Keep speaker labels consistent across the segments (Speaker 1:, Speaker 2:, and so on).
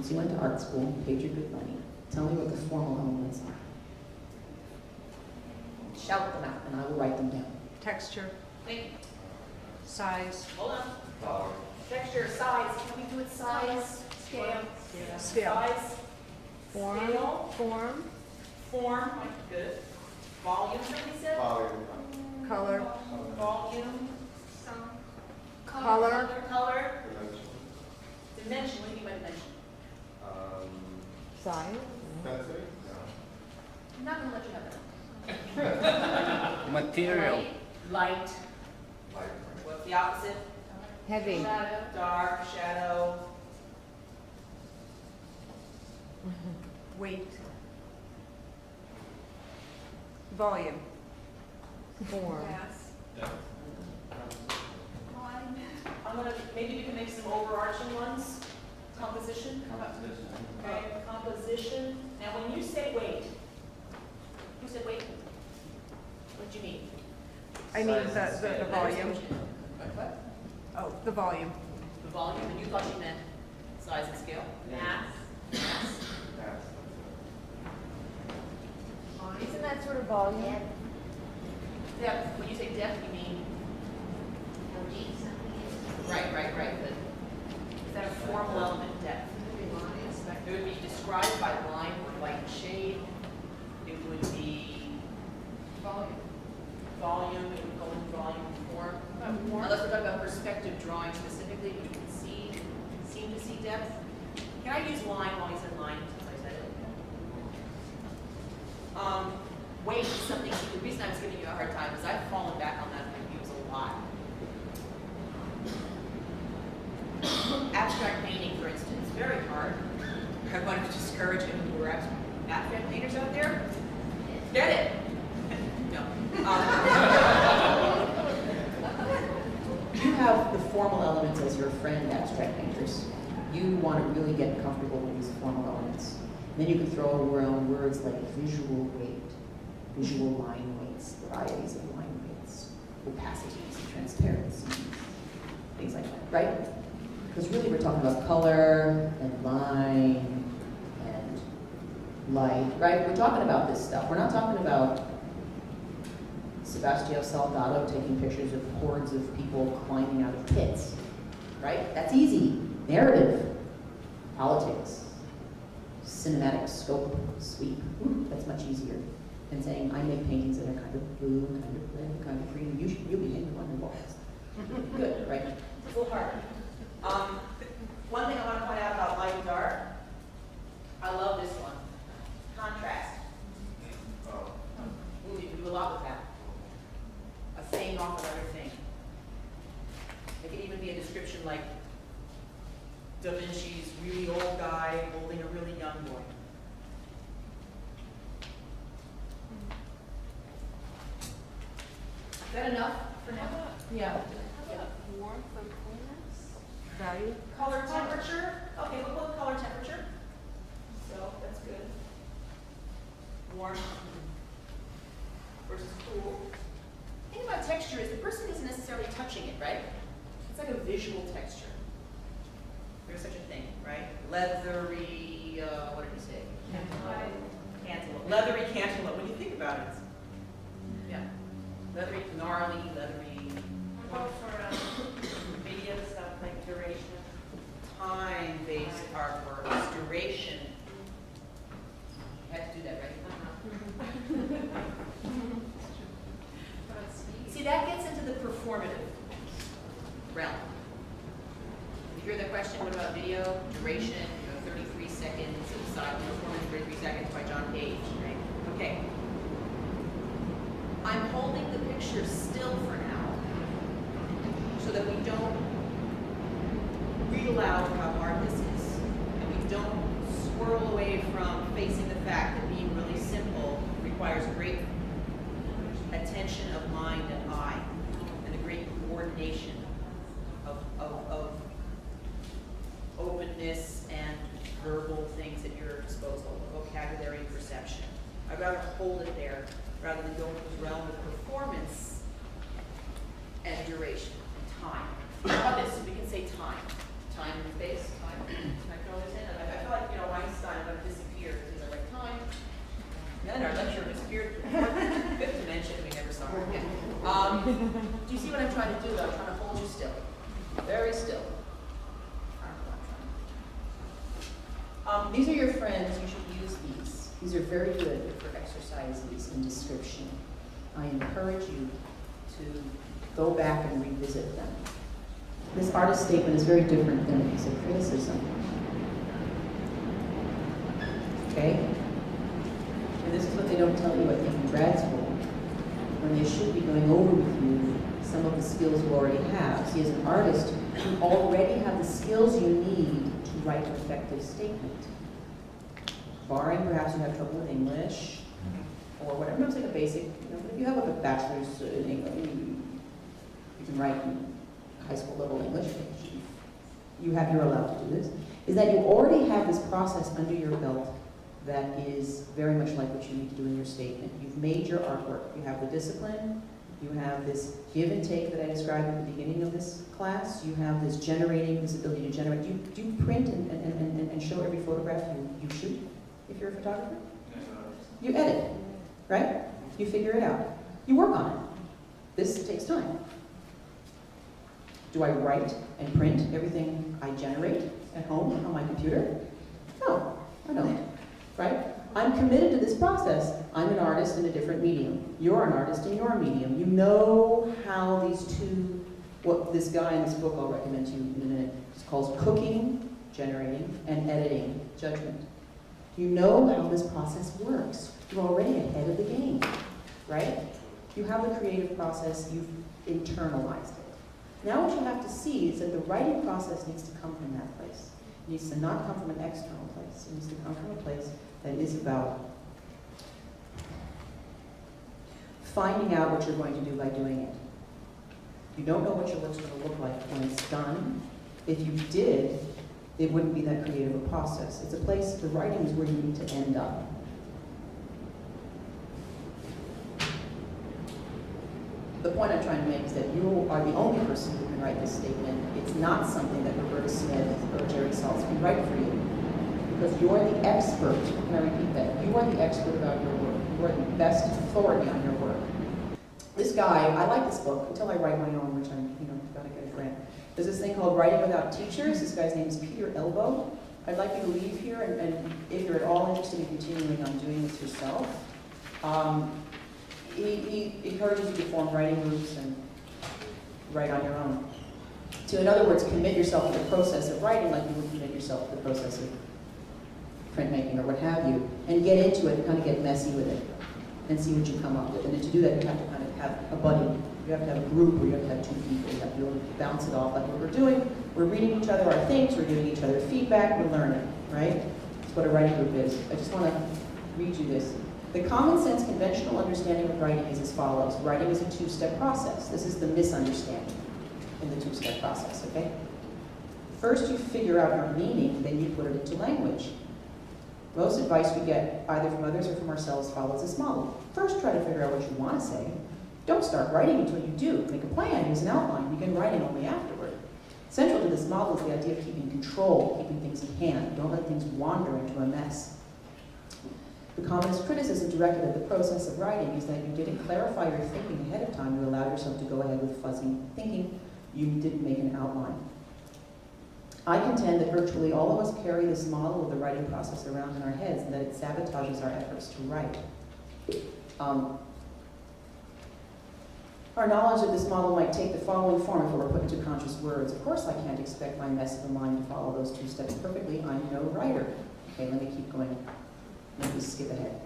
Speaker 1: Since you went to art school and paid your good money, tell me what the formal elements are. Shout them out, and I will write them down.
Speaker 2: Texture,
Speaker 3: Thank you.
Speaker 2: size,
Speaker 3: Hold on. Texture, size. Can we do it size? Scale.
Speaker 2: scale,
Speaker 3: Size.
Speaker 2: form,
Speaker 3: Scale.
Speaker 2: form,
Speaker 3: Form. Good. Volume, somebody said?
Speaker 2: color,
Speaker 3: Volume.
Speaker 2: color,
Speaker 3: Color. Dimension. What do you mean by dimension?
Speaker 2: size,
Speaker 3: I'm not going to let you have that.
Speaker 4: Material.
Speaker 3: Light. What's the opposite?
Speaker 2: heavy,
Speaker 3: Shadow. Dark, shadow.
Speaker 2: weight, volume, form,
Speaker 3: I'm gonna, maybe we can make some overarching ones. Composition. Okay, composition. Now, when you say weight, who said weight? What do you mean?
Speaker 2: I mean the volume,
Speaker 3: What?
Speaker 2: oh, the volume,
Speaker 3: The volume, and you thought you meant size and scale? Mass. Mass.
Speaker 2: isn't that sort of volume?
Speaker 3: Depth. When you say depth, you mean? Right. But is that a formal element, depth? It would be described by line or light and shade. It would be volume. It would go in volume form. Unless we're talking about perspective drawing specifically, we can seem to see depth. Can I use line while he said line since I said it? Weight is something. The reason I was giving you a hard time is I've fallen back on that and use a lot. Abstract painting, for instance, very hard. I want to discourage any who are abstract painters out there. Get it? No. You have the formal elements as your friend, abstract painters. You want to really get comfortable with these formal elements. Then you can throw around words like visual weight, visual line weights, varieties of line weights, opacities, transparencies, things like that, right? Because really we're talking about color and line and light, right? We're talking about this stuff. We're not talking about Sebastião Salgado taking pictures of hordes of people climbing out of pits, right? That's easy. Narrative, politics, cinematic scope, sweep. Ooh, that's much easier than saying I make paintings that are kind of blue, kind of red, kind of green. You should really hang them on your walls. Good, right? It's a little hard. One thing I want to point out about light and dark, I love this one. Contrast. Ooh, you can do a lot with that. A thing off another thing. It could even be a description like Da Vinci's really old guy holding a really young boy. Is that enough for now? Yeah.
Speaker 2: warmth or coolness, value,
Speaker 3: Color temperature. Okay, we'll put color temperature. So that's good. Warm versus cool. The thing about texture is the person isn't necessarily touching it, right? It's like a visual texture. There's such a thing, right? Leathery, what did he say? Cantaloupe. Leathery cantaloupe. When you think about it, yeah. Leathery, gnarly, leathery.
Speaker 5: What for medium stuff like duration?
Speaker 3: Time-based artworks, duration. You had to do that, right? See, that gets into the performative realm. You hear the question, what about video? Duration, 33 seconds of silent performance, 33 seconds by John Page, right? Okay. I'm holding the picture still for now so that we don't read aloud how hard this is, and we don't swirl away from facing the fact that being really simple requires great attention of mind and eye, and a great coordination of openness and verbal things at your disposal, vocabulary and perception. I'd rather hold it there rather than go into the realm of performance and duration and time. How about this? We can say time. Time and space. Time. Can I throw this in? I feel like Do you see what I'm trying to do though? I'm trying to hold you still. Very still. These are your friends. You should use these. These are very good for exercises in description. I encourage you to go back and revisit them. This artist statement is very different than a piece of criticism. Okay? And this is what they don't tell you, I think, in grad school, when they should be going over with you some of the skills you already have. See, as an artist, you already have the skills you need to write an effective statement. Barring perhaps you have trouble with English, or whatever, it's like a basic, but if you have like a bachelor's in English, you can write high school level English, you're allowed to do this, is that you already have this process under your belt that is very much like what you need to do in your statement. You've made your artwork. You have the discipline, you have this give and take that I described at the beginning of this class, you have this generating, this ability to generate. Do you print and show every photograph you shoot if you're a photographer? You edit, right? You figure it out. You work on it. This takes time. Do I write and print everything I generate at home on my computer? No, I don't, right? I'm committed to this process. I'm an artist in a different medium. You're an artist in your medium. You know how these two, what this guy in this book I'll recommend to you in a minute, it's called cooking, generating, and editing, judgment. You know how this process works. You're already ahead of the game, right? You have the creative process, you've internalized it. Now what you have to see is that the writing process needs to come from that place. It needs to not come from an external place. It needs to come from a place that is about finding out what you're going to do by doing it. You don't know what your work's going to look like when it's done. If you did, it wouldn't be that creative a process. It's a place, the writing is where you need to end up. The point I'm trying to make is that you are the only person who can write this statement. It's not something that Roberta Smith or Jerry Saltz can write for you. Because you're the expert. Can I repeat that? You are the expert about your work. You are the best authority on your work. This guy, I like this book until I write my own, which I'm, gotta get a grant. There's this thing called Writing Without Teachers. This guy's name is Peter Elbow. I'd like you to leave here, and if you're at all interested in continuing on doing this yourself, he encourages you to form writing groups and write on your own. To, in other words, commit yourself to the process of writing like you would commit yourself to the process of printmaking or what have you, and get into it and kind of get messy with it and see what you come up with. And then to do that, you have to kind of have a buddy. You have to have a group, or you have to have two people. You have to be able to bounce it off like what we're doing. We're reading each other our things, we're giving each other feedback, we're learning, right? That's what a writing group is. I just want to read you this. The common sense conventional understanding of writing is as follows. Writing is a two-step process. This is the misunderstanding in the two-step process, okay? First you figure out your meaning, then you put it into language. Most advice we get, either from others or from ourselves, follows this model. First try to figure out what you want to say. Don't start writing until you do. Make a plan, use an outline, begin writing only afterward. Central to this model is the idea of keeping control, keeping things in hand. Don't let things wander into a mess. The commonest criticism directed at the process of writing is that you didn't clarify your thinking ahead of time. You allowed yourself to go ahead with fuzzy thinking. You didn't make an outline. I contend that virtually all of us carry this model of the writing process around in our heads and that it sabotages our efforts to write. Our knowledge of this model might take the following form if it were put into conscious words. Of course I can't expect my mess of a mind to follow those two steps perfectly. I'm no writer. Okay, let me keep going. Let me skip ahead.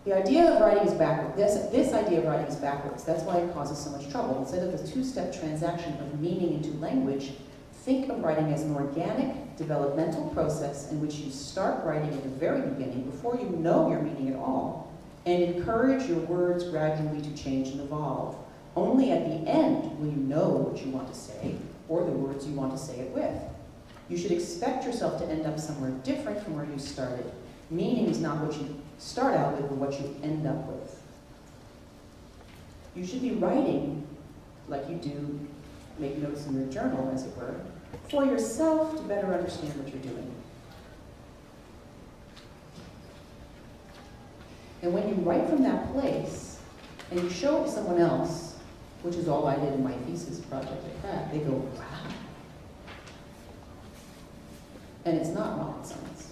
Speaker 3: The idea of writing is backwards. This idea of writing is backwards. That's why it causes so much trouble. Instead of the two-step transaction of meaning into language, think of writing as an organic, developmental process in which you start writing at the very beginning, before you know your meaning at all, and encourage your words gradually to change and evolve. Only at the end will you know what you want to say, or the words you want to say it with. You should expect yourself to end up somewhere different from where you started. Meaning is not what you start out with, but what you end up with. You should be writing like you do, make notes in your journal, as it were, for yourself to better understand what you're doing. And when you write from that place, and you show it to someone else, which is all I did in my thesis project at Pratt, they go, wow. And it's not rocket science.